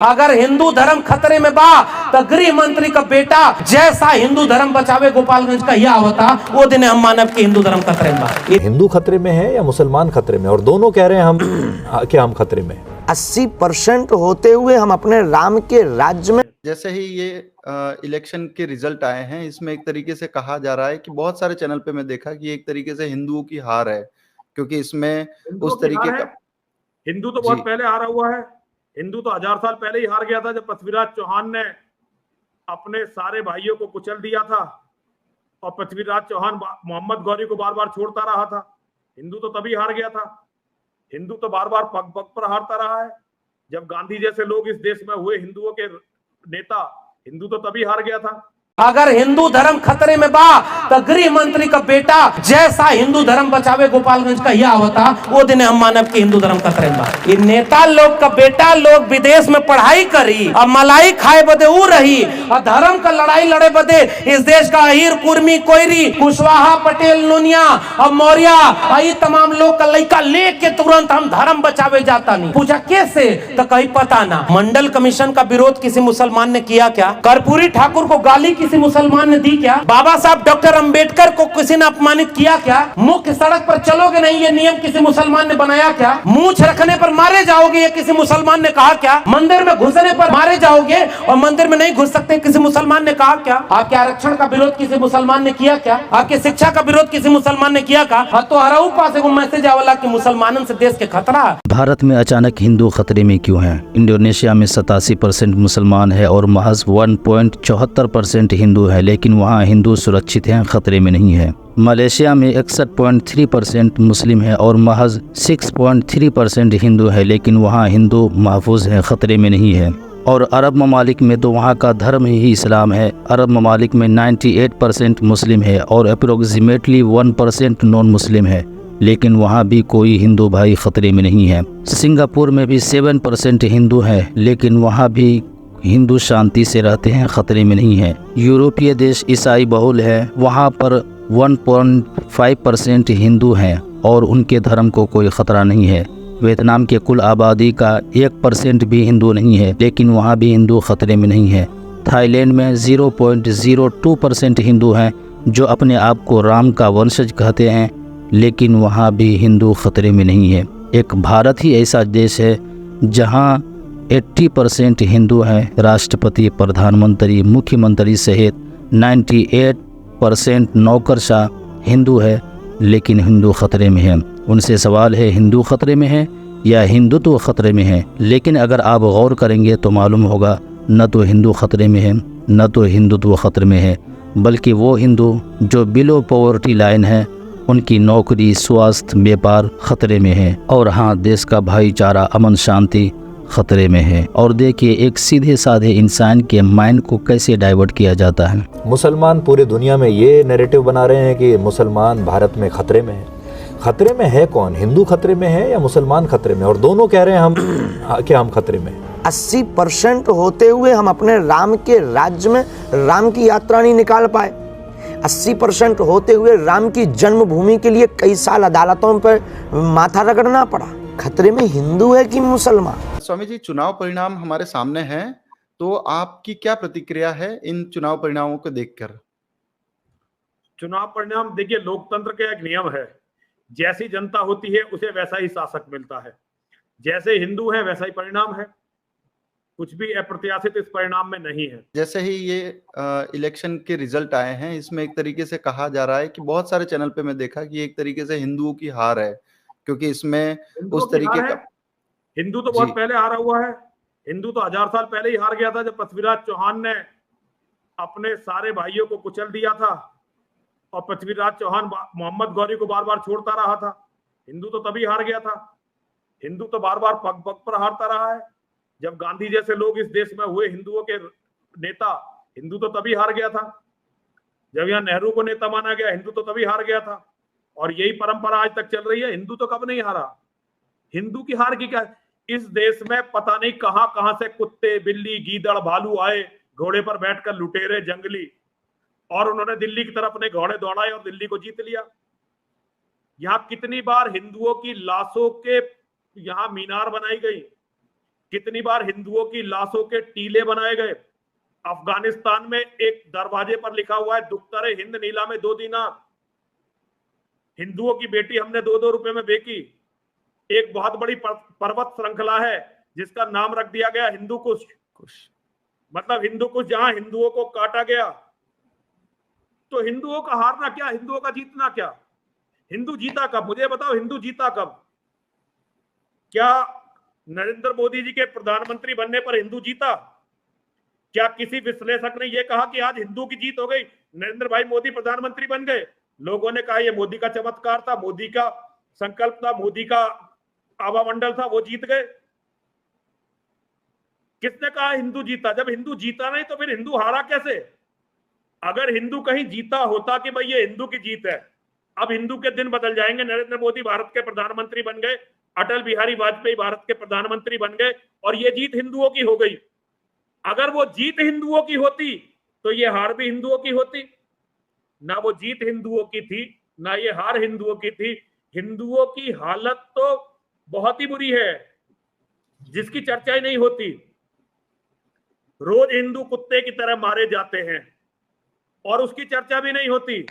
अगर हिंदू धर्म खतरे में बा तो गृह मंत्री का बेटा जैसा हिंदू धर्म बचावे गोपालगंज का यह होता वो दिन हम मानव के हिंदू धर्म खतरे में बा। हिंदू खतरे में है या मुसलमान खतरे में, और दोनों कह रहे हैं हम कि हम खतरे में। 80% होते हुए हम अपने राम के राज्य में। जैसे ही ये इलेक्शन के रिजल्ट आए हैं, इसमें एक तरीके से कहा जा रहा है कि बहुत सारे चैनल पे मैं देखा कि एक तरीके से हिंदुओं की हार है, क्योंकि इसमें उस तरीके का हिंदू तो बहुत पहले हारा हुआ है। हिंदू तो 1000 साल पहले ही हार गया था, जब पृथ्वीराज चौहान ने अपने सारे भाइयों को कुचल दिया था और पृथ्वीराज चौहान मोहम्मद गौरी को बार बार छोड़ता रहा था। हिंदू तो तभी हार गया था। हिंदू तो बार बार पग पग पर हारता रहा है। जब गांधी जैसे लोग इस देश में हुए हिंदुओं के नेता, हिंदू तो तभी हार गया था। अगर हिंदू धर्म खतरे में बा तो गृह मंत्री का बेटा जैसा हिंदू धर्म बचावे गोपालगंज का यह होता वो दिन हम मानव के हिंदू धर्म खतरे में बा। ये नेता लोग का बेटा लोग विदेश में पढ़ाई करी और मलाई खाए बदे ऊ रही और धर्म का लड़ाई लड़े बदे इस देश का अहीर कुर्मी कोयरी कुशवाहा पटेल नोनिया और मौर्य ये तमाम लोग का लड़का लेके तुरंत हम धर्म बचावे जाता नहीं। पूछा कैसे तो कहीं पता ना। मंडल कमीशन का विरोध किसी मुसलमान ने किया क्या? कर्पूरी ठाकुर को गाली किसी मुसलमान ने दी क्या? बाबा साहब डॉक्टर अंबेडकर को किसी ने अपमानित किया क्या? मुख्य सड़क पर चलोगे नहीं ये नियम किसी मुसलमान ने बनाया क्या? मूंछ रखने पर मारे जाओगे ये किसी मुसलमान ने कहा क्या? मंदिर में घुसने पर मारे जाओगे और मंदिर में नहीं घुस सकते किसी मुसलमान ने कहा क्या? आपके आरक्षण का विरोध किसी मुसलमान ने किया क्या? आपके शिक्षा का विरोध किसी मुसलमान ने किया क्या? तो हराऊ पास एगो मैसेज आवला कि मुसलमानों से देश के खतरा। भारत में अचानक हिंदू खतरे में क्यों हैं? इंडोनेशिया में 87% मुसलमान है और महज 1.74% हिंदू है, लेकिन वहाँ हिंदू सुरक्षित हैं, खतरे में नहीं है। मलेशिया में 61.3% मुस्लिम है और महज 6.3% हिंदू है, लेकिन वहाँ हिंदू महफूज हैं, खतरे में नहीं है। और अरब ममालिक में तो वहाँ का धर्म ही इस्लाम है। अरब ममालिक में 98% मुस्लिम है और अप्रोक्सीमेटली 1% नॉन मुस्लिम है, लेकिन वहाँ भी कोई हिंदू भाई खतरे में नहीं है। सिंगापुर में भी 7% हिंदू है, लेकिन वहाँ भी हिंदू शांति से रहते हैं, खतरे में नहीं है। यूरोपीय देश ईसाई बहुल है, वहाँ पर 1.5% हिंदू हैं और उनके धर्म को कोई ख़तरा नहीं है। वियतनाम के कुल आबादी का 1% भी हिंदू नहीं है, लेकिन वहाँ भी हिंदू खतरे में नहीं है। थाईलैंड में 0.02% हिंदू हैं जो अपने आप को राम का वंशज कहते हैं, लेकिन वहाँ भी हिंदू खतरे में नहीं है। एक भारत ही ऐसा देश है जहाँ 80% हिंदू हैं। राष्ट्रपति, प्रधानमंत्री, मुख्यमंत्री सहित 98% नौकरशाह हिंदू है, लेकिन हिंदू खतरे में है। उनसे सवाल है, हिंदू खतरे में है या हिंदुत्व खतरे में है? लेकिन अगर आप गौर करेंगे तो मालूम होगा न तो हिंदू खतरे में है न तो हिंदुत्व खतरे में है, बल्कि वो हिंदू जो बिलो पॉवर्टी लाइन है, उनकी नौकरी, स्वास्थ्य, व्यापार खतरे में है। और हाँ, देश का भाईचारा, अमन शांति खतरे में है। और देखिए एक सीधे साधे इंसान के माइंड को कैसे डाइवर्ट किया जाता है। मुसलमान पूरी दुनिया में ये नैरेटिव बना रहे हैं कि मुसलमान भारत में खतरे में है। खतरे में है कौन? हिंदू खतरे में है या मुसलमान खतरे में, और दोनों कह रहे हैं हम कि हम खतरे में। 80% होते हुए हम अपने राम के राज्य में राम की यात्रा नहीं निकाल पाए। 80% होते हुए राम की जन्मभूमि के लिए कई साल अदालतों पर माथा रगड़ना पड़ा। खतरे में हिंदू है कि मुसलमान? स्वामी जी, चुनाव परिणाम हमारे सामने हैं, तो आपकी क्या प्रतिक्रिया है इन चुनाव परिणामों को देखकर? चुनाव परिणाम देखिए, लोकतंत्र का एक नियम है, जैसी जनता होती है उसे वैसा ही शासक मिलता है। जैसे हिंदू है वैसा ही परिणाम है, कुछ भी अप्रत्याशित इस परिणाम में नहीं है। जैसे ही ये इलेक्शन के रिजल्ट आए हैं, इसमें एक तरीके से कहा जा रहा है कि बहुत सारे चैनल पे मैं देखा कि एक तरीके से हिंदुओं की हार है, क्योंकि इसमें उस तरीके का हिंदू तो बहुत पहले हारा हुआ है। हिंदू तो 1000 साल पहले ही हार गया था, जब पृथ्वीराज चौहान ने अपने सारे भाइयों को कुचल दिया था और पृथ्वीराज चौहान मोहम्मद गौरी को बार बार छोड़ता रहा था। हिंदू तो तभी हार गया था। हिंदू तो बार बार पग पग पर हारता रहा है। जब गांधी जैसे लोग इस देश में हुए हिंदुओं के नेता, हिंदू तो तभी हार गया था। जब यहाँ नेहरू को नेता माना गया, हिंदू तो तभी हार गया था। और यही परंपरा आज तक चल रही है। हिंदू तो कब नहीं हारा। हिंदू की हार की क्या? इस देश में पता नहीं कहां कहां से कुत्ते, बिल्ली, गीदड़, भालू आए, घोड़े पर बैठकर, लुटेरे, जंगली, और उन्होंने दिल्ली की तरफ अपने घोड़े दौड़ाए और दिल्ली को जीत लिया। यहाँ कितनी बार हिंदुओं की लाशों के यहाँ मीनार बनाई गई, कितनी बार हिंदुओं की लाशों के टीले बनाए गए। अफगानिस्तान में एक दरवाजे पर लिखा हुआ है दुख्तर हिंद नीला में 2 दीनार। हिंदुओं की बेटी हमने 2-2 रुपए में बेची। एक बहुत बड़ी पर्वत श्रृंखला है जिसका नाम रख दिया गया हिंदू कुश, मतलब हिंदू कुश, जहां हिंदुओं को काटा गया। तो हिंदुओं का हारना क्या, हिंदुओं का जीतना क्या? हिंदू जीता कब, मुझे बताओ, हिंदू जीता कब? क्या नरेंद्र मोदी जी के प्रधानमंत्री बनने पर हिंदू जीता? क्या किसी विश्लेषक ने यह कहा कि आज हिंदू की जीत हो गई, नरेंद्र भाई मोदी प्रधानमंत्री बन गए? लोगों ने कहा यह मोदी का चमत्कार था, मोदी का संकल्प था, मोदी का आवामंडल था, वो जीत गए। किसने कहा हिंदू जीता? जब हिंदू जीता नहीं तो फिर हिंदू हारा कैसे? अगर हिंदू कहीं जीता होता कि भाई ये हिंदू की जीत है, अब हिंदू के दिन बदल जाएंगे। नरेंद्र मोदी भारत के प्रधानमंत्री बन गए, अटल बिहारी वाजपेयी भारत के प्रधानमंत्री बन गए और ये जीत हिंदुओं की हो गई। अगर वो जीत हिंदुओं की होती तो ये हार भी हिंदुओं की होती। ना वो जीत हिंदुओं की थी, ना ये हार हिंदुओं की थी। हिंदुओं की हालत तो बहुत ही बुरी है जिसकी चर्चा ही नहीं होती। रोज हिंदू कुत्ते की तरह मारे जाते हैं और उसकी चर्चा भी नहीं होती।